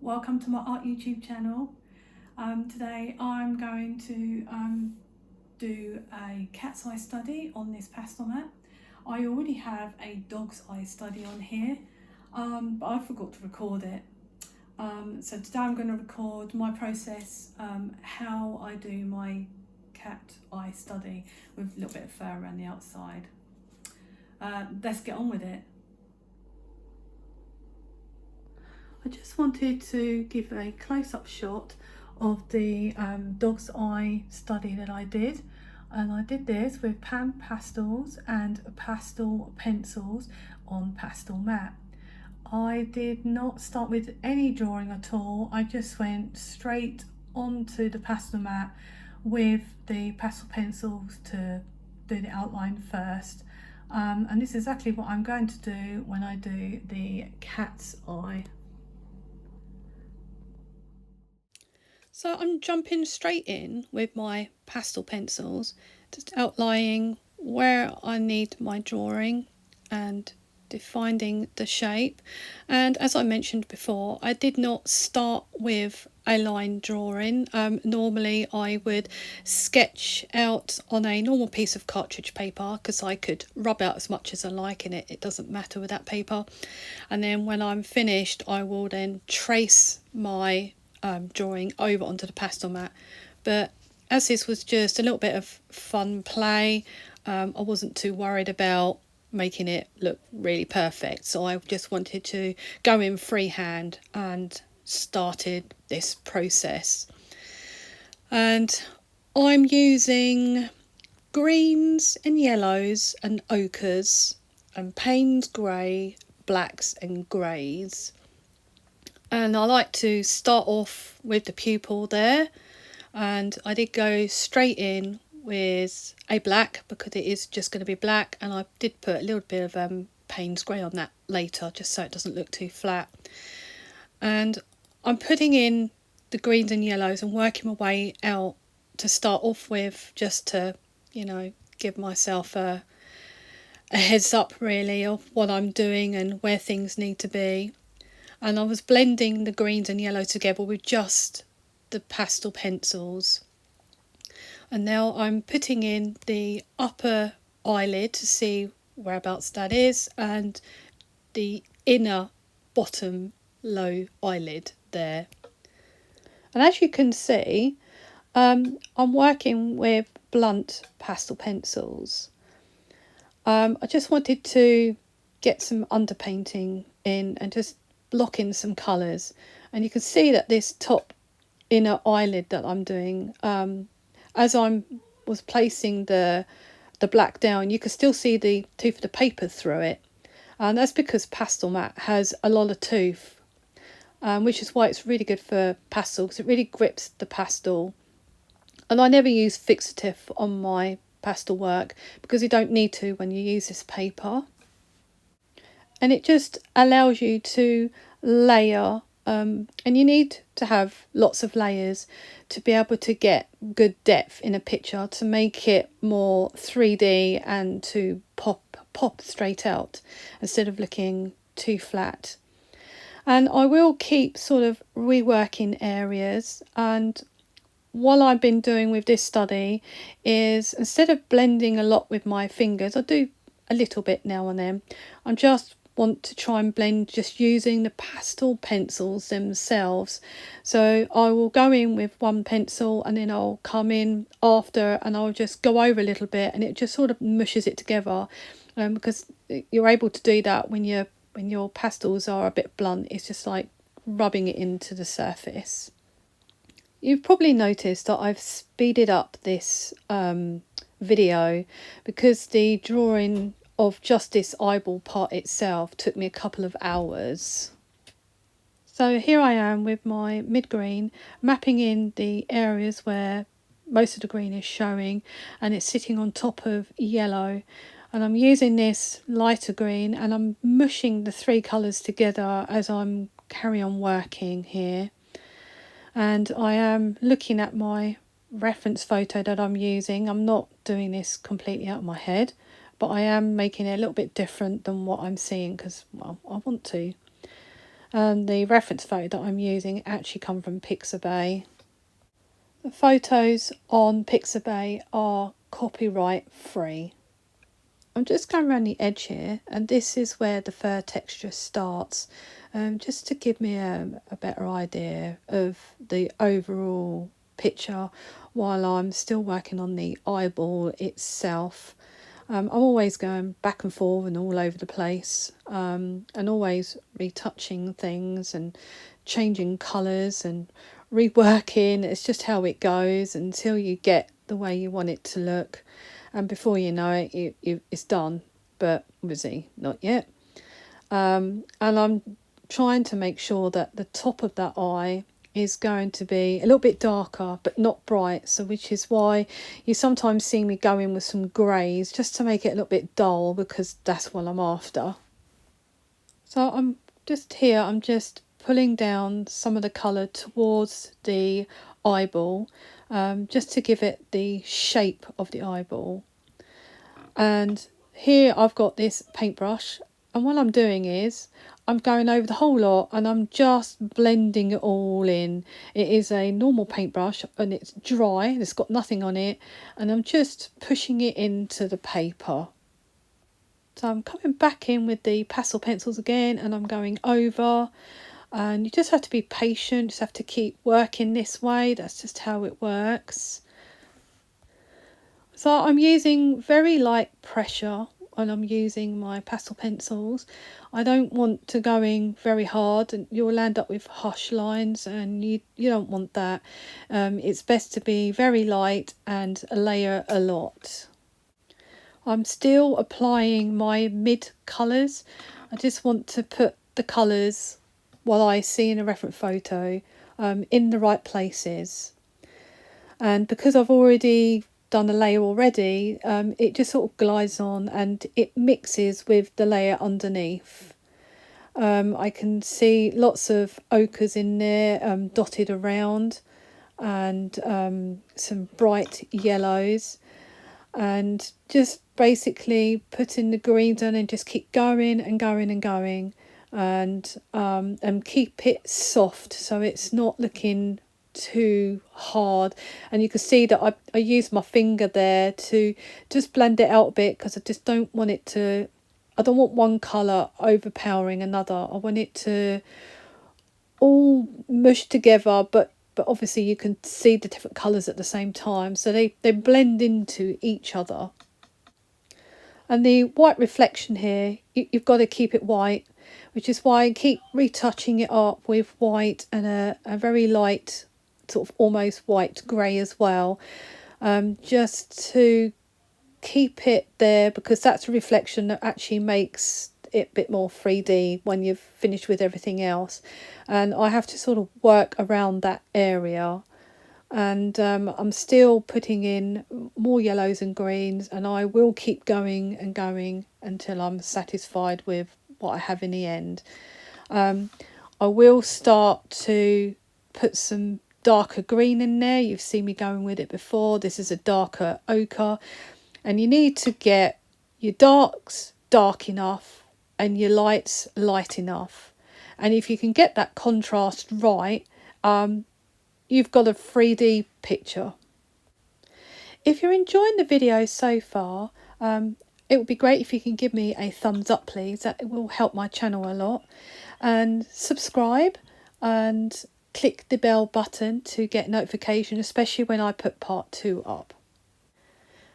welcome to my art YouTube channel. Today I'm going to do a cat's eye study on this pastel mat. I already have a dog's eye study on here, but I forgot to record it. So today I'm going to record my process, how I do my cat eye study with a little bit of fur around the outside. Let's get on with it. I just wanted to give a close-up shot of the dog's eye study that I did, and I did this with pan pastels and pastel pencils on pastel mat. I did not start with any drawing at all. I just went straight onto the pastel mat with the pastel pencils to do the outline first, and this is exactly what I'm going to do when I do the cat's eye. So I'm jumping straight in with my pastel pencils, just outlining where I need my drawing and defining the shape. And as I mentioned before, I did not start with a line drawing. Normally I would sketch out on a normal piece of cartridge paper because I could rub out as much as I like in it. It doesn't matter with that paper. And then when I'm finished, I will then trace my drawing over onto the pastel mat. But as this was just a little bit of fun play, I wasn't too worried about making it look really perfect, so I just wanted to go in freehand and started this process. And I'm using greens and yellows and ochres and Payne's grey, blacks and greys. And I like to start off with the pupil there, and I did go straight in with a black because it is just going to be black, and I did put a little bit of Payne's grey on that later just so it doesn't look too flat. And I'm putting in the greens and yellows and working my way out to start off with, just to, you know, give myself a heads up really of what I'm doing and where things need to be. And I was blending the greens and yellow together with just the pastel pencils. And now I'm putting in the upper eyelid to see whereabouts that is, and the inner bottom low eyelid there. And as you can see, I'm working with blunt pastel pencils. I just wanted to get some underpainting in and just block in some colours, and you can see that this top inner eyelid that I'm doing, as I was placing the black down, you can still see the tooth of the paper through it, and that's because pastel mat has a lot of tooth, which is why it's really good for pastel, because it really grips the pastel. And I never use fixative on my pastel work because you don't need to when you use this paper. And it just allows you to layer, and you need to have lots of layers to be able to get good depth in a picture, to make it more 3D and to pop straight out instead of looking too flat. And I will keep sort of reworking areas, and what I've been doing with this study is, instead of blending a lot with my fingers, I do a little bit now and then, I'm just want to try and blend just using the pastel pencils themselves. So I will go in with one pencil and then I'll come in after and I'll just go over a little bit, and it just sort of mushes it together, because you're able to do that when your pastels are a bit blunt. It's just like rubbing it into the surface. You've probably noticed that I've speeded up this video because the drawing of just this eyeball part itself took me a couple of hours. So here I am with my mid-green, mapping in the areas where most of the green is showing, and it's sitting on top of yellow, and I'm using this lighter green and I'm mushing the three colours together as I'm carry on working here. And I am looking at my reference photo that I'm using. I'm not doing this completely out of my head, but I am making it a little bit different than what I'm seeing because, well, I want to. and the reference photo that I'm using actually come from Pixabay. The photos on Pixabay are copyright free. I'm just going around the edge here, and this is where the fur texture starts, just to give me a better idea of the overall picture while I'm still working on the eyeball itself. I'm always going back and forth and all over the place, and always retouching things and changing colours and reworking. It's just how it goes until you get the way you want it to look, and before you know it, it's done. But obviously not yet. And I'm trying to make sure that the top of that eye is going to be a little bit darker but not bright, so which is why you sometimes see me go in with some greys just to make it a little bit dull, because that's what I'm after. So I'm just pulling down some of the colour towards the eyeball, just to give it the shape of the eyeball. And here I've got this paintbrush, and what I'm doing is I'm going over the whole lot and I'm just blending it all in. It is a normal paintbrush and it's dry, it's got nothing on it, and I'm just pushing it into the paper. So I'm coming back in with the pastel pencils again, and I'm going over, and you just have to be patient, just have to keep working this way. That's just how it works. So I'm using very light pressure when I'm using my pastel pencils. I don't want to go in very hard, and you'll end up with harsh lines, and you don't want that. It's best to be very light and layer a lot. I'm still applying my mid colours. I just want to put the colours, what I see in a reference photo, in the right places. And because I've already done a layer already, it just sort of glides on and it mixes with the layer underneath. I can see lots of ochres in there, dotted around, and some bright yellows, and just basically putting the greens on and just keep going and going and going, and keep it soft so it's not looking too hard. And you can see that I use my finger there to just blend it out a bit, because I just don't want it to, I don't want one colour overpowering another. I want it to all mush together, but obviously you can see the different colours at the same time, so they blend into each other. And the white reflection here, you've got to keep it white, which is why I keep retouching it up with white and a very light sort of almost white grey as well, just to keep it there, because that's a reflection that actually makes it a bit more 3D when you've finished with everything else. And I have to sort of work around that area, and I'm still putting in more yellows and greens, and I will keep going and going until I'm satisfied with what I have in the end. I will start to put some darker green in there. You've seen me going with it before. This is a darker ochre, and you need to get your darks dark enough and your lights light enough. And if you can get that contrast right, you've got a 3D picture. If you're enjoying the video so far, it would be great if you can give me a thumbs up, please. That will help my channel a lot. And subscribe and click the bell button to get notification, especially when I put part 2 up.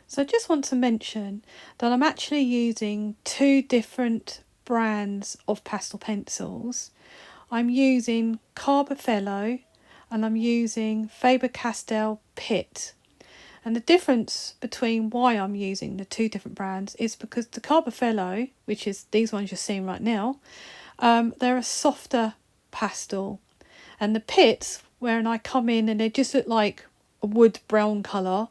So I just want to mention that I'm actually using 2 different brands of pastel pencils. I'm using Carbofello and I'm using Faber-Castell Pitt. And the difference between why I'm using the 2 different brands is because the Carbofello, which is these ones you're seeing right now, they're a softer pastel. And the Pitts, where I come in and they just look like a wood brown colour,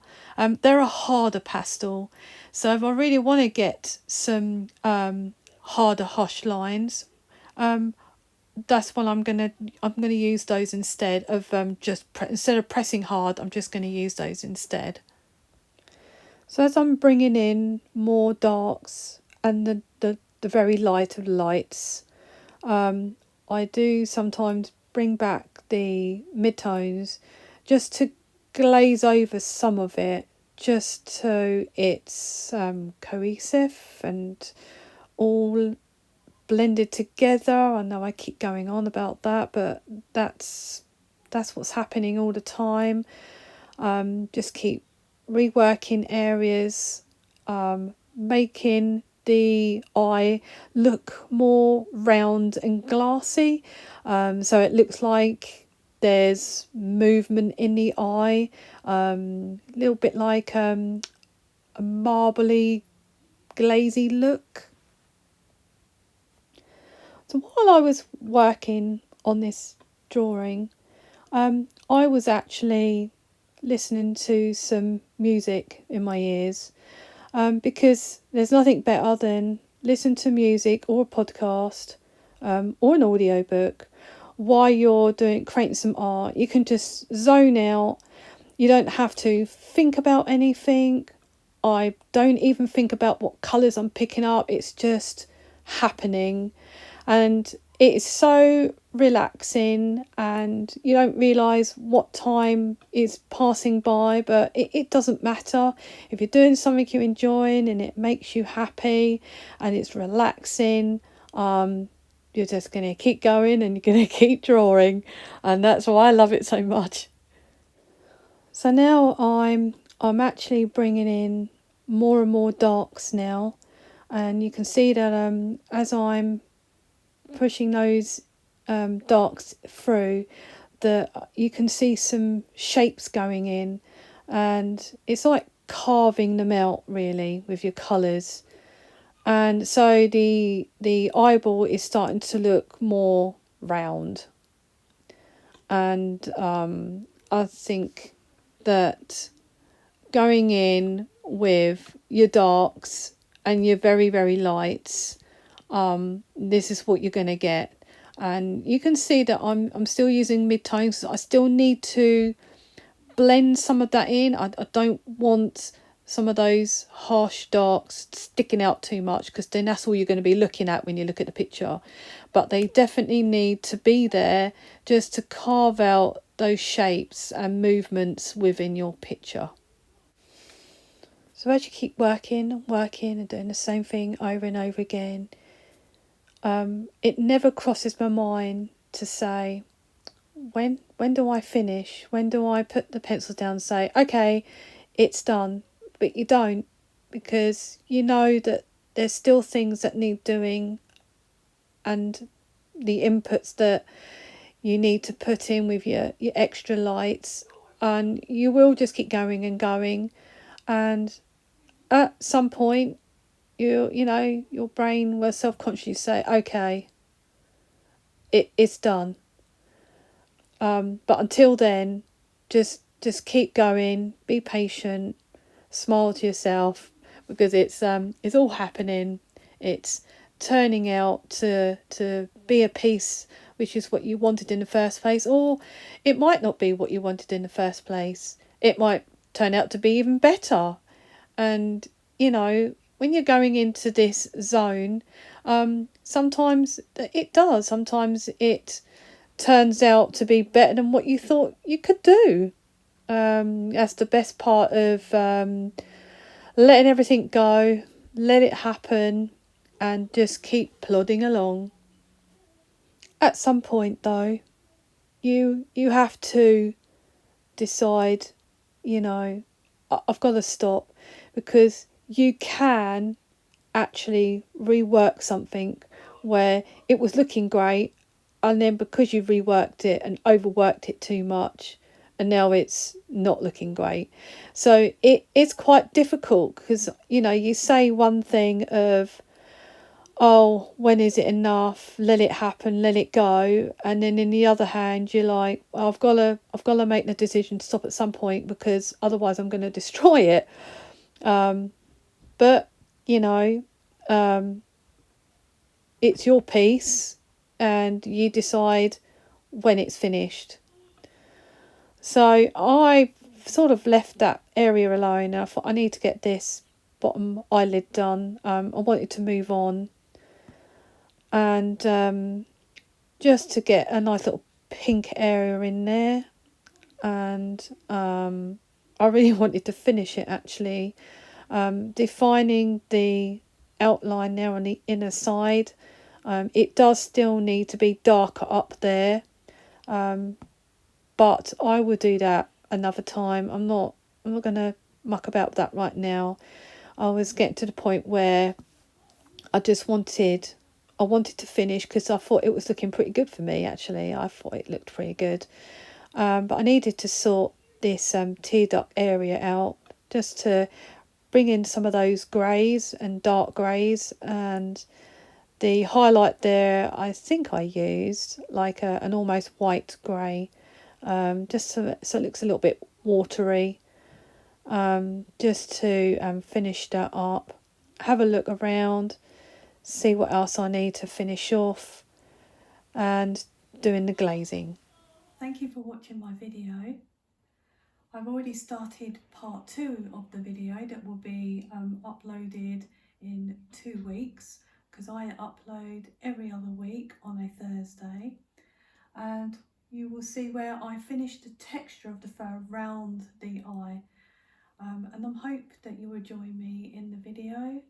they're a harder pastel. So if I really want to get some harder harsh lines, that's when I'm gonna use those instead of instead of pressing hard. I'm just going to use those instead. So as I'm bringing in more darks and the very light of lights, I do sometimes bring back the midtones just to glaze over some of it, just so it's cohesive and all blended together. I know I keep going on about that, but that's what's happening all the time. Just keep reworking areas, making the eye look more round and glassy, so it looks like there's movement in the eye, a little bit like a marbly glazy look. So while I was working on this drawing, I was actually listening to some music in my ears, because there's nothing better than listen to music or a podcast, or an audiobook while you're creating some art. You can just zone out. You don't have to think about anything. I don't even think about what colours I'm picking up. It's just happening. And it's so relaxing, and you don't realise what time is passing by, but it doesn't matter. If you're doing something you're enjoying and it makes you happy and it's relaxing, you're just going to keep going and you're going to keep drawing, and that's why I love it so much. So now I'm actually bringing in more and more darks now, and you can see that as I'm pushing those darks through, that you can see some shapes going in, and it's like carving them out really with your colours. And so the eyeball is starting to look more round, and I think that going in with your darks and your very, very lights, this is what you're going to get. And you can see that I'm still using mid-tones. I still need to blend some of that in. I don't want some of those harsh darks sticking out too much, because then that's all you're going to be looking at when you look at the picture. But they definitely need to be there just to carve out those shapes and movements within your picture. So as you keep working and doing the same thing over and over again, it never crosses my mind to say, when do I finish? When do I put the pencils down and say, okay, it's done? But you don't, because you know that there's still things that need doing, and the inputs that you need to put in with your extra lights, and you will just keep going and going, and at some point you know your brain will self-consciously say, okay, it's done. But until then, just keep going, be patient, smile to yourself, because it's all happening. It's turning out to be a piece which is what you wanted in the first place, or it might not be what you wanted in the first place. It might turn out to be even better. And when you're going into this zone, sometimes it does. Sometimes it turns out to be better than what you thought you could do. That's the best part of letting everything go, let it happen, and just keep plodding along. At some point, though, you have to decide, I've got to stop, because you can actually rework something where it was looking great, and then because you've reworked it and overworked it too much, and now it's not looking great. So it's quite difficult, because you say one thing of, oh, when is it enough, let it happen, let it go, and then in the other hand you're like, well, I've got to make the decision to stop at some point, because otherwise I'm going to destroy it. But it's your piece, and you decide when it's finished. So I sort of left that area alone, and I thought, I need to get this bottom eyelid done. I wanted to move on, and just to get a nice little pink area in there. And I really wanted to finish it actually, defining the outline there on the inner side. It does still need to be darker up there, but I will do that another time. I'm not gonna muck about that right now. I was getting to the point where I just wanted to finish because I thought it was looking pretty good for me actually. I thought it looked pretty good. But I needed to sort this tear duct area out just to bring in some of those greys and dark greys, and the highlight there I think I used like an almost white grey, just so it looks a little bit watery, just to finish that up. Have a look around, see what else I need to finish off, and doing the glazing. Thank you for watching my video. I've already started part 2 of the video that will be uploaded in 2 weeks, because I upload every other week on a Thursday, and you will see where I finish the texture of the fur around the eye, and I hope that you will join me in the video.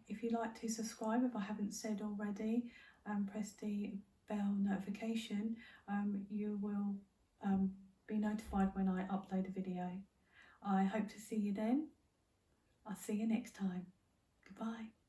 If you'd like to subscribe, if I haven't said already, and press the bell notification, you will be notified when I upload a video. I hope to see you then. I'll see you next time. Goodbye.